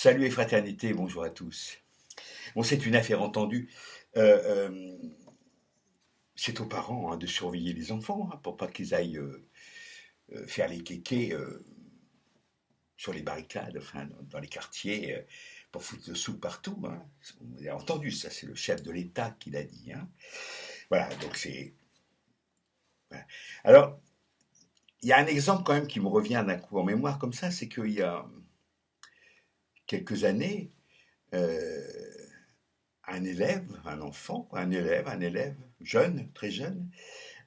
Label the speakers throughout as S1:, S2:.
S1: Salut et fraternité, bonjour à tous. Bon, c'est une affaire entendue. Euh, euh, c'est aux parents de surveiller les enfants pour pas qu'ils aillent faire les kékés sur les barricades, enfin dans les quartiers, pour foutre le sou partout. Vous avez entendu ça, c'est le chef de l'État qui l'a dit. Voilà, donc c'est. Voilà. Alors, il y a un exemple quand même qui me revient d'un coup en mémoire comme ça, c'est qu'il y a quelques années, euh, un élève jeune, très jeune,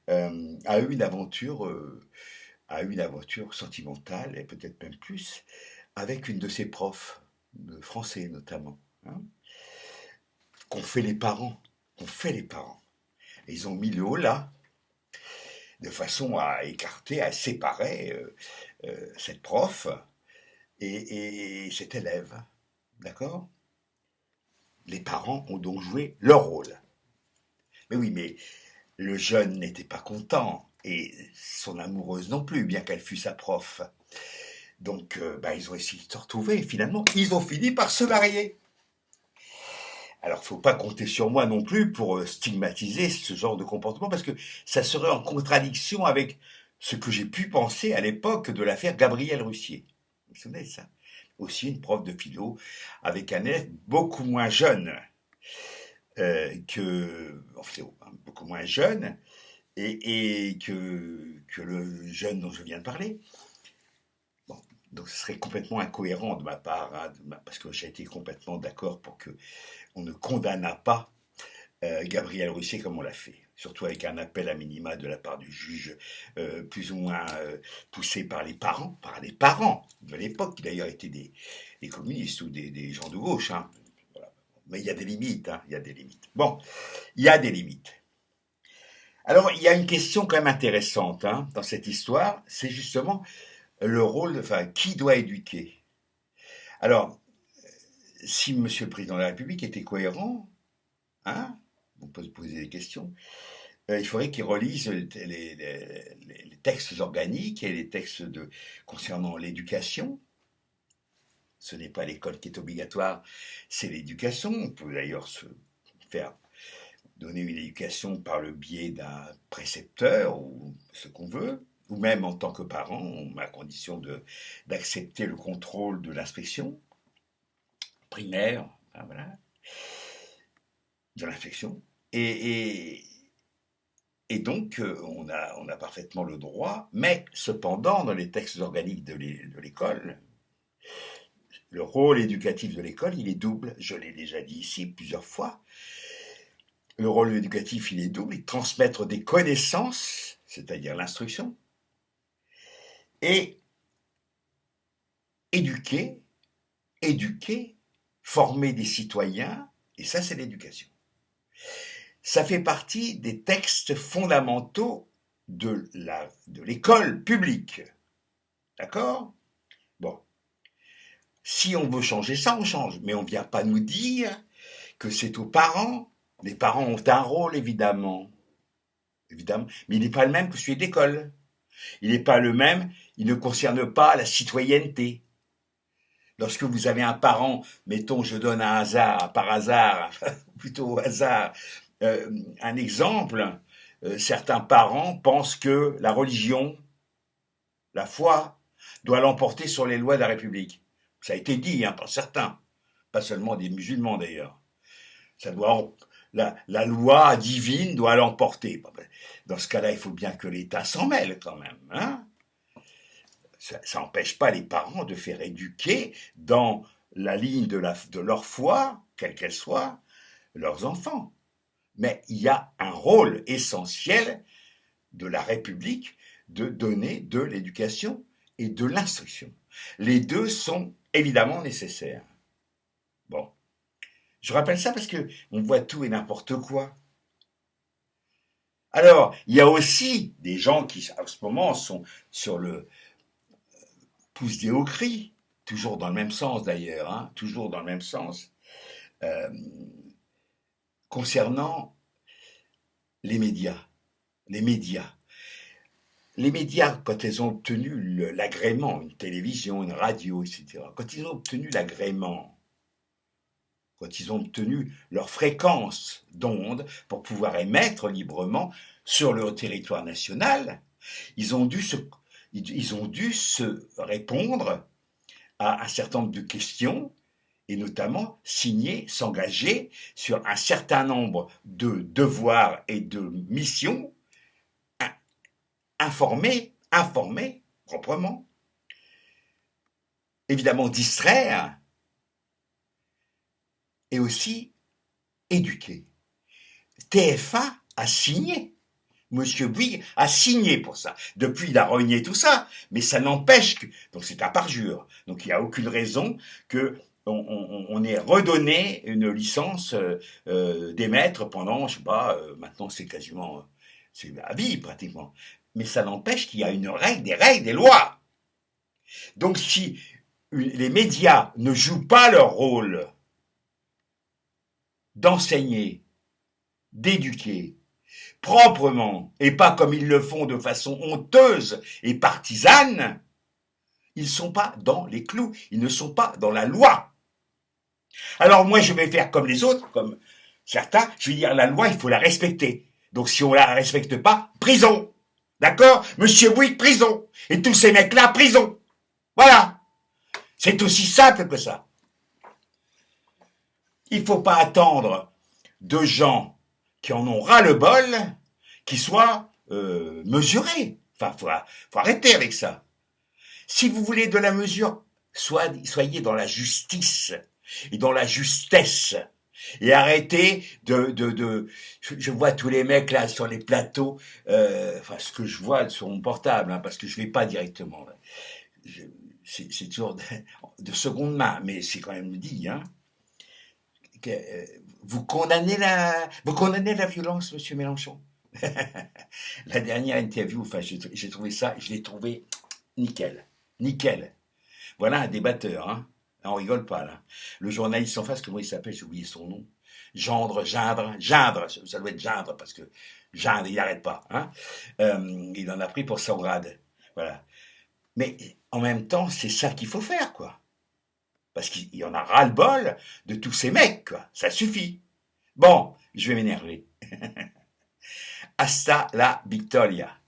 S1: a eu une aventure sentimentale et peut-être même plus avec une de ses profs de français notamment, hein, qu'ont fait les parents, qu'ont fait les parents. Et ils ont mis le haut là de façon à écarter, à séparer cette prof et cet élève, d'accord. Les parents ont donc joué leur rôle. Mais oui, mais le jeune n'était pas content et son amoureuse non plus, bien qu'elle fût sa prof. Donc, ils ont essayé de se retrouver et finalement, ils ont fini par se marier. Alors, faut pas compter sur moi non plus pour stigmatiser ce genre de comportement parce que ça serait en contradiction avec ce que j'ai pu penser à l'époque de l'affaire Gabriel Russier. Vous vous souvenez de ça? Aussi une prof de philo avec un élève beaucoup moins jeune beaucoup moins jeune que le jeune dont je viens de parler. Bon, donc ce serait complètement incohérent de ma part, parce que j'ai été complètement d'accord pour que on ne condamnât pas Gabriel Russier comme on l'a fait. Surtout avec un appel à minima de la part du juge, plus ou moins poussé par les parents de l'époque, qui d'ailleurs étaient des communistes ou des gens de gauche. Voilà. Mais il y a des limites, il y a des limites. Bon, il y a des limites. Alors, il y a une question quand même intéressante dans cette histoire, c'est justement le rôle, enfin, qui doit éduquer. Alors, si Monsieur le Président de la République était cohérent, hein, on peut se poser des questions, il faudrait qu'il relise les textes organiques et les textes concernant l'éducation. Ce n'est pas l'école qui est obligatoire, c'est l'éducation. On peut d'ailleurs se faire donner une éducation par le biais d'un précepteur ou ce qu'on veut, ou même en tant que parent, à condition d'accepter le contrôle de l'inspection primaire, hein, voilà, de l'inspection. Et, et, et donc, on a parfaitement le droit, mais cependant, dans les textes organiques de l'école, le rôle éducatif de l'école, il est double. Je l'ai déjà dit ici plusieurs fois. Le rôle éducatif, il est double. Il transmettre des connaissances, c'est-à-dire l'instruction, et éduquer, éduquer, former des citoyens, et ça, c'est l'éducation. Ça fait partie des textes fondamentaux de l'école publique. D'accord? Bon. Si on veut changer ça, on change. Mais on ne vient pas nous dire que c'est aux parents. Les parents ont un rôle, évidemment. Évidemment. Mais il n'est pas le même que celui de l'école. Il n'est pas le même, il ne concerne pas la citoyenneté. Lorsque vous avez un parent, mettons, je donne un hasard, par hasard, plutôt au hasard, un exemple, certains parents pensent que la religion, la foi, doit l'emporter sur les lois de la République. Ça a été dit par certains, pas seulement des musulmans d'ailleurs. Ça doit, la loi divine doit l'emporter. Dans ce cas-là, il faut bien que l'État s'en mêle quand même. Ça n'empêche pas les parents de faire éduquer dans la ligne de leur foi, quelle qu'elle soit, leurs enfants. Mais il y a un rôle essentiel de la République de donner de l'éducation et de l'instruction. Les deux sont évidemment nécessaires. Bon, je rappelle ça parce que on voit tout et n'importe quoi. Alors, il y a aussi des gens qui, en ce moment, sont sur le pouce des hauts cris, toujours dans le même sens d'ailleurs, toujours dans le même sens, euh, concernant les médias. Les médias. les médias, quand ils ont obtenu l'agrément, une télévision, une radio, etc., quand ils ont obtenu l'agrément, quand ils ont obtenu leur fréquence d'onde pour pouvoir émettre librement sur le territoire national, ils ont dû se répondre à un certain nombre de questions et notamment signer, s'engager sur un certain nombre de devoirs et de missions, informer proprement, évidemment distraire et aussi éduquer. TF1 a signé. Monsieur Bouygues a signé pour ça. Depuis, il a renié tout ça, mais ça n'empêche que... Donc c'est un parjure. Donc il n'y a aucune raison que on ait redonné une licence d'émettre pendant, je sais pas, maintenant c'est quasiment... c'est à vie pratiquement. Mais ça n'empêche qu'il y a une règle, des lois. Donc si les médias ne jouent pas leur rôle d'enseigner, d'éduquer, proprement, et pas comme ils le font de façon honteuse et partisane, ils ne sont pas dans les clous, ils ne sont pas dans la loi. Alors moi, je vais faire comme les autres, comme certains, je vais dire la loi, il faut la respecter. Donc si on la respecte pas, prison. D'accord? Monsieur Bouygues, prison. Et tous ces mecs-là, prison. Voilà. C'est aussi simple que ça. Il ne faut pas attendre de gens qui en ont ras-le-bol, qui soient mesurés. Enfin, faut arrêter avec ça. Si vous voulez de la mesure, soyez dans la justice et dans la justesse. Et arrêtez je vois tous les mecs là sur les plateaux, enfin ce que je vois sur mon portable, hein, parce que je vais pas directement. C'est toujours de seconde main, mais c'est quand même dit, hein. Vous condamnez la violence, Monsieur Mélenchon. La dernière interview, enfin, j'ai trouvé ça, je l'ai trouvé nickel, nickel. Voilà un débatteur, hein. On rigole pas là. Le journaliste en face, comment il s'appelle? J'ai oublié son nom. Gendre, ça doit être Gendre parce que Gendre, il n'arrête pas, hein. Il en a pris pour son grade, voilà. Mais en même temps, c'est ça qu'il faut faire, quoi. Parce qu'il y en a ras-le-bol de tous ces mecs, quoi. Ça suffit. Bon, je vais m'énerver. Hasta la victoria.